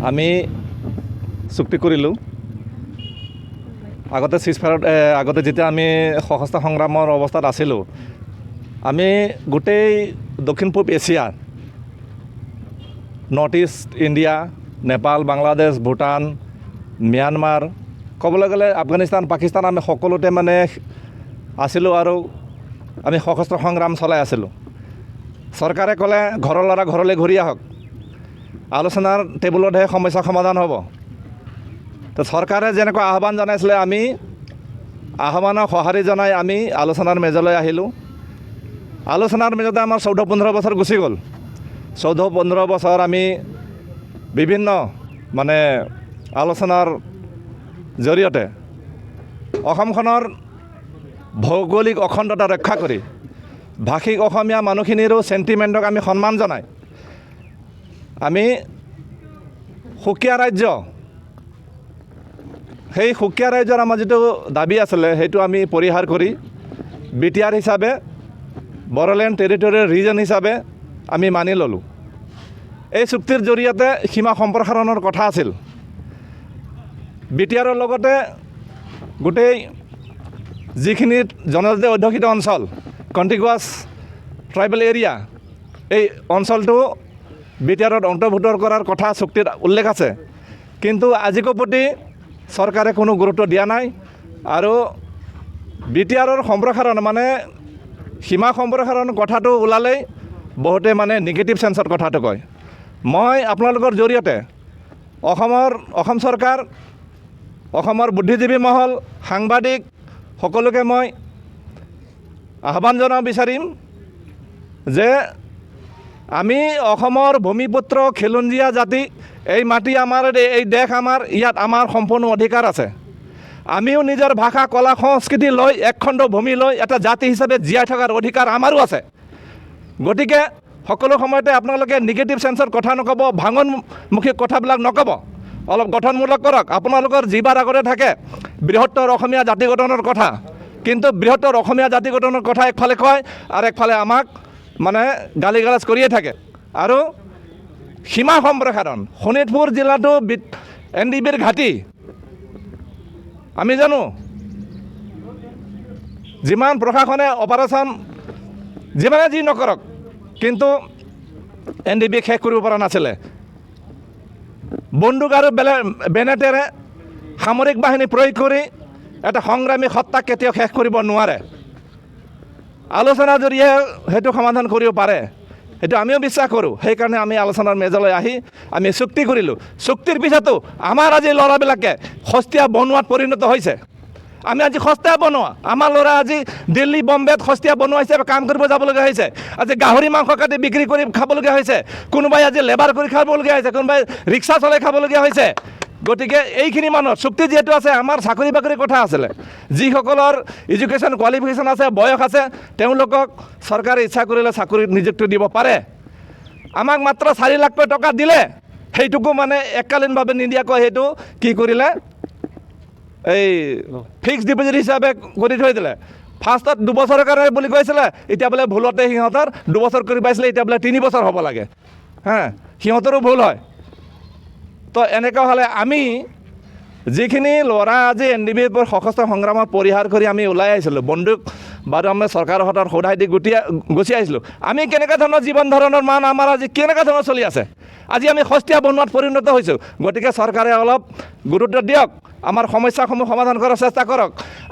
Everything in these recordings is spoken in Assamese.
আমি চুক্তি কৰিলোঁ আগতে চিজফায়াৰত আগতে যেতিয়া আমি সশস্ত্ৰ সংগ্ৰামৰ অৱস্থাত আছিলোঁ আমি গোটেই দক্ষিণ পূব Asia north east India Nepal Bangladesh Bhutan Myanmar ক'বলৈ গ'লে আফগানিস্তান পাকিস্তান আমি সকলোতে মানে আছিলোঁ আৰু আমি সশস্ত্ৰ সংগ্ৰাম চলাই আছিলোঁ। চৰকাৰে ক'লে ঘৰৰ ল'ৰা ঘৰলৈ ঘূৰি আহক, আলোচনাৰ টেবুলতহে সমস্যা সমাধান হ'ব। তো চৰকাৰে যেনেকৈ আহ্বান জনাইছিলে আমি আহ্বানক সঁহাৰি জনাই আমি আলোচনাৰ মেজলৈ আহিলোঁ। আলোচনাৰ মেজতে আমাৰ 14-15 বছৰ গুচি গ'ল। 14-15 বছৰ আমি বিভিন্ন মানে আলোচনাৰ জৰিয়তে অসমখনৰ ভৌগোলিক অখণ্ডতা ৰক্ষা কৰি ভাষিক অসমীয়া মানুহখিনিৰো চেণ্টিমেণ্টক আমি সন্মান জনাই আমি সুকীয়া ৰাজ্য, সেই সুকীয়া ৰাজ্যৰ আমাৰ যিটো দাবী আছিলে সেইটো আমি পৰিহাৰ কৰি BTR হিচাপে বড়োলেণ্ড টেৰিটৰিয়েল ৰিজন হিচাপে আমি মানি ল'লোঁ। এই চুক্তিৰ জৰিয়তে সীমা সম্প্ৰসাৰণৰ কথা আছিল। BTRৰ লগতে গোটেই যিখিনি জনজাতি অধ্যুষিত অঞ্চল কণ্টিগুৱাছ ট্ৰাইবেল এৰিয়া এই অঞ্চলটো BTRত অন্তৰ্ভুক্ত কৰাৰ কথা চুক্তিত উল্লেখ আছে, কিন্তু আজিকো প্ৰতি চৰকাৰে কোনো গুৰুত্ব দিয়া নাই আৰু BTRৰ সম্প্ৰসাৰণ মানে সীমা সম্প্ৰসাৰণ কথাটো ওলালেই বহুতে মানে নিগেটিভ চেন্সত কথাটো কয়। মই আপোনালোকৰ জৰিয়তে অসম চৰকাৰ, অসমৰ বুদ্ধিজীৱী মহল, সাংবাদিক সকলোকে মই আহ্বান জনাব বিচাৰিম যে আমি অসমৰ ভূমিপুত্ৰ খিলঞ্জীয়া জাতি, এই মাটি আমাৰ, এই দেশ আমাৰ, ইয়াত আমাৰ সম্পূৰ্ণ অধিকাৰ আছে। আমিও নিজৰ ভাষা কলা সংস্কৃতি লৈ একখণ্ড ভূমি লৈ এটা জাতি হিচাপে জীয়াই থকাৰ অধিকাৰ আমাৰো আছে। গতিকে সকলো সময়তে আপোনালোকে নিগেটিভ চেন্সৰ কথা নক'ব, ভাঙনমুখী কথাবিলাক নক'ব, অলপ গঠনমূলক কৰক। আপোনালোকৰ জিভাৰ আগতে থাকে বৃহত্তৰ অসমীয়া জাতি গঠনৰ কথা, কিন্তু বৃহত্তৰ অসমীয়া জাতি গঠনৰ কথা একফালে কয় আৰু একফালে আমাক মানে গালি গালাজ কৰিয়ে থাকে। আৰু সীমা সম্প্ৰসাৰণ, শোণিতপুৰ জিলাটো NDBৰ ঘাটি। আমি জানো যিমান প্ৰশাসনে অপাৰেশ্যন যিমানে যি নকৰক কিন্তু NDB শেষ কৰিব পৰা নাছিলে। বন্দুক আৰু বেনেটেৰে সামৰিক বাহিনী প্ৰয়োগ কৰি এটা সংগ্ৰামী সত্তাক কেতিয়াও শেষ কৰিব নোৱাৰে। আলোচনাৰ জৰিয়তে সেইটো সমাধান কৰিব পাৰে, সেইটো আমিও বিশ্বাস কৰোঁ। সেইকাৰণে আমি আলোচনাৰ মেজলৈ আহি আমি চুক্তি কৰিলোঁ। চুক্তিৰ পিছতো আমাৰ আজি ল'ৰাবিলাকে সস্তীয়া বনোৱাত পৰিণত হৈছে। আমি আজি সস্তীয়া বনোৱা, আমাৰ ল'ৰা আজি দিল্লী বম্বেত সস্তীয়া বনোৱা হিচাপে কাম কৰিব যাবলগীয়া হৈছে। আজি গাহৰি মাংস কাটি বিক্ৰী কৰি খাবলগীয়া হৈছে, কোনোবাই আজি লেবাৰ কৰি খাবলগীয়া হৈছে, কোনোবাই ৰিক্সা চলাই খাবলগীয়া হৈছে। গতিকে এইখিনি মানুহৰ চুক্তি যিহেতু আছে, আমাৰ চাকৰি বাকৰিৰ কথা আছিলে। যিসকলৰ এডুকেশ্যন কোৱালিফিকেশ্যন আছে, বয়স আছে, তেওঁলোকক চৰকাৰে ইচ্ছা কৰিলে চাকৰিত নিযুক্তি দিব পাৰে। আমাক মাত্ৰ 4 লাখ টকা দিলে, সেইটোকো মানে এককালীনভাৱে নিদিয়াকৈ সেইটো কি কৰিলে, এই ফিক্সড ডিপজিট হিচাপে কৰি থৈ দিলে। ফাৰ্ষ্টত 2 বছৰৰ কাৰণে বুলি কৈছিলে, এতিয়া বোলে ভুলতে সিহঁতৰ 2 বছৰ কৰি পাইছিলে, এতিয়া বোলে 3 বছৰ হ'ব লাগে। সিহঁতৰো ভুল হয়। তো এনেকুৱা হ'লে আমি যিখিনি ল'ৰা আজি NDBৰ সশস্ত্ৰ সংগ্ৰামত পৰিহাৰ কৰি আমি ওলাই আহিছিলোঁ, বন্দুক বাৰু আমি চৰকাৰৰ হাতত সদায় দি গুচি আহিছিলোঁ, আমি কেনেকুৱা ধৰণৰ জীৱন ধৰণৰ মান আমাৰ আজি কেনেকুৱা ধৰণৰ চলি আছে, আজি আমি সস্তীয়া বনোৱাত পৰিণত হৈছোঁ। গতিকে চৰকাৰে অলপ গুৰুত্ব দিয়ক, আমাৰ সমস্যাসমূহ সমাধান কৰাৰ চেষ্টা কৰক।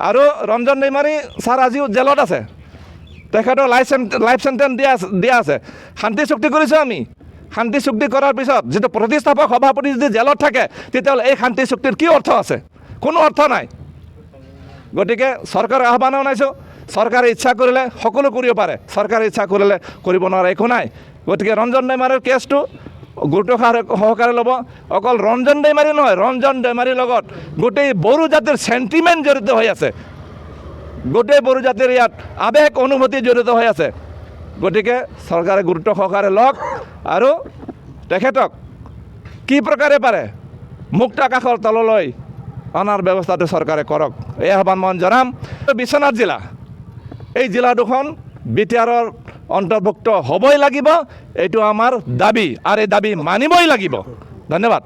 আৰু ৰঞ্জন দৈমাৰী ছাৰ আজিও জেলত আছে, তেখেতৰ লাইফ চেণ্টেঞ্চ দিয়া আছে। শান্তি চুক্তি কৰিছোঁ আমি। শান্তি চুক্তি কৰাৰ পিছত যিটো প্ৰতিষ্ঠাপক সভাপতি যদি জেলত থাকে, তেতিয়াহ'লে এই শান্তি চুক্তিৰ কি অৰ্থ আছে? কোনো অৰ্থ নাই। গতিকে চৰকাৰৰ আহ্বান জনাইছোঁ, চৰকাৰে ইচ্ছা কৰিলে সকলো কৰিব পাৰে, চৰকাৰে ইচ্ছা কৰিলে কৰিব নোৱাৰে একো নাই। গতিকে ৰঞ্জন দৈমাৰীৰ কেছটো গুৰুত্ব সহকাৰে ল'ব। অকল ৰঞ্জন দৈমাৰী নহয়, ৰঞ্জন দৈমাৰীৰ লগত গোটেই বড়ো জাতিৰ চেণ্টিমেণ্ট জড়িত হৈ আছে, গোটেই বড়ো জাতিৰ ইয়াত আৱেগ অনুভূতি জড়িত হৈ আছে। গতিকে চৰকাৰে গুৰুত্ব সহকাৰে লওক আৰু তেখেতক কি প্ৰকাৰে পাৰে মুক্ত আকাশৰ তললৈ অনাৰ ব্যৱস্থাটো চৰকাৰে কৰক, এই আহ্বান মই জনাম। বিশ্বনাথ জিলা, এই জিলা দুখন BTRৰ অন্তৰ্ভুক্ত হ'বই লাগিব, এইটো আমাৰ দাবী আৰু এই দাবী মানিবই লাগিব। ধন্যবাদ।